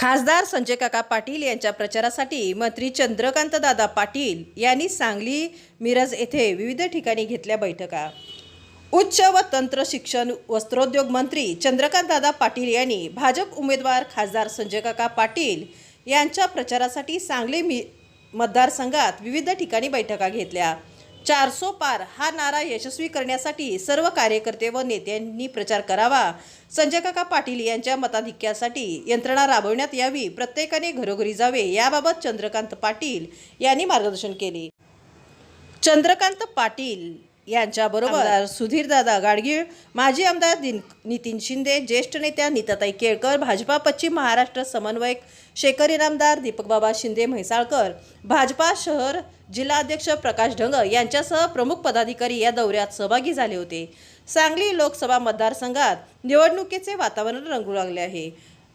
खासदार संजय काका पाटील यांच्या प्रचारासाठी मंत्री चंद्रकांतदादा पाटील यांनी सांगली मिरज येथे विविध ठिकाणी घेतल्या बैठका। उच्च व तंत्र शिक्षण वस्त्रोद्योग मंत्री चंद्रकांतदादा पाटील यांनी भाजप उमेदवार खासदार संजय काका पाटील यांच्या प्रचारासाठी सांगली मतदारसंघात विविध ठिकाणी बैठका घेतल्या। 400 पार हा नारा यशस्वी करण्यासाठी सर्व कार्यकर्ते व नेत्यांनी प्रचार करावा, संजय काका पाटील यांच्या मताधिक्यासाठी यंत्रणा राबवण्यात यावी, प्रत्येकाने घरोघरी जावे याबाबत चंद्रकांत पाटील यांनी मार्गदर्शन केले। चंद्रकांत पाटील यांच्याबरोबर सुधीरदादा गाडगीळ, माजी आमदार नितीन शिंदे, ज्येष्ठ नेत्या नीताताई केळकर, भाजपा पश्चिम महाराष्ट्र समन्वयक शेखर इनामदार, दीपकबाबा शिंदे म्हैसाळकर, भाजपा शहर जिल्हाध्यक्ष प्रकाश ढंग यांच्यासह प्रमुख पदाधिकारी या दौऱ्यात सहभागी झाले होते। सांगली लोकसभा मतदारसंघात निवडणुकीचे वातावरण रंगू लागले आहे।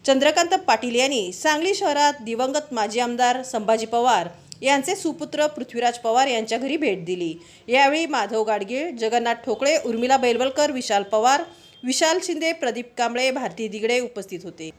चंद्रकांत पाटील यांनी सांगली शहरात दिवंगत माजी आमदार संभाजी पवार यांचे सुपुत्र पृथ्वीराज पवार यांच्या घरी भेट दिली। यावेळी माधव गाडगीळ, जगन्नाथ ठोकळे, उर्मिला बैलवलकर, विशाल पवार, विशाल शिंदे, प्रदीप कांबळे, भारती दिगडे उपस्थित होते।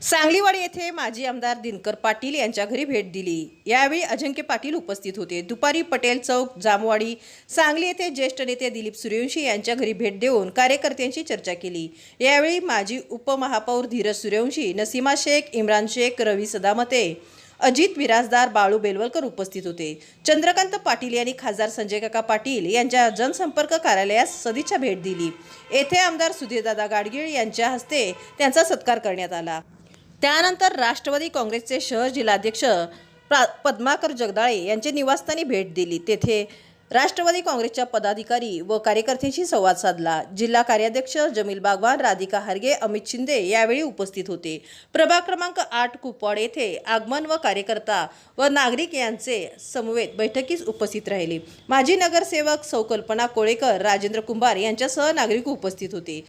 सांगलीवाडी येथे माजी आमदार दिनकर पाटील यांच्या घरी भेट दिली। यावेळी अजिंक्य पाटील उपस्थित होते। दुपारी पटेल चौक, जामवाडी, सांगली येथे ज्येष्ठ नेते दिलीप सूर्यवंशी यांच्या घरी भेट देऊन कार्यकर्त्यांशी चर्चा केली। यावेळी माजी उपमहापौर धीरज सूर्यवंशी, नसीमा शेख, इम्रान शेख, रवी सदामते, अजित विराजदार, बाळू बेलवलकर उपस्थित होते। चंद्रकांत पाटील यांनी खासदार संजय काका पाटील यांच्या जनसंपर्क कार्यालयास सदिच्छा भेट दिली। येथे आमदार सुधीरदादा गाडगीळ यांच्या हस्ते त्यांचा सत्कार करण्यात आला। त्यानंतर राष्ट्रवादी काँग्रेसचे शहर जिल्हाध्यक्ष पद्माकर जगदाळे यांचे निवासस्थानी भेट दिली। तेथे राष्ट्रवादी काँग्रेसच्या पदाधिकारी व कार्यकर्त्यांशी संवाद साधला। जिल्हा कार्याध्यक्ष जमील बागवान, राधिका हारगे, अमित शिंदे यावेळी उपस्थित होते। प्रभाग क्रमांक 8 कुपवाड येथे आगमन व कार्यकर्ता व नागरिक यांचे समवेत बैठकीस उपस्थित राहिले। माजी नगरसेवक सौ कल्पना कोळेकर, राजेंद्र कुंभार यांच्यासह नागरिक उपस्थित होते।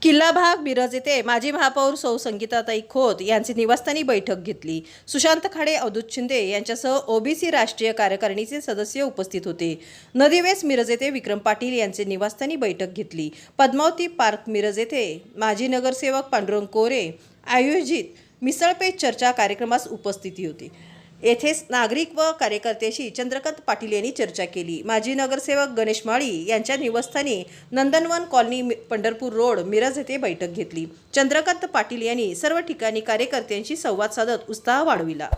किल्ला भाग मिरज येथे माजी महापौर सौ संगीताताई खोत यांची निवासस्थानी बैठक घेतली। सुशांत खाडे, अवधूत शिंदे यांच्यासह ओबीसी राष्ट्रीय कार्यकारिणीचे सदस्य उपस्थित होते। नदीवेस मिरज येथे विक्रम पाटील यांचे निवासस्थानी बैठक घेतली। पद्मावती पार्क मिरज येथे माजी नगरसेवक पांडुरंग कोरे आयोजित मिसळपेच चर्चा कार्यक्रमास उपस्थिती होती। येथे नागरिक व कार्यकर्त्यांशी चंद्रकांत पाटील यांनी चर्चा केली। माजी नगरसेवक गणेश माळी यांच्या निवासस्थानी नंदनवन कॉलनी, पंढरपूर रोड, मिरज येथे बैठक घेतली। चंद्रकांत पाटील यांनी सर्व ठिकाणी कार्यकर्त्यांशी संवाद साधत उत्साह वाढविला।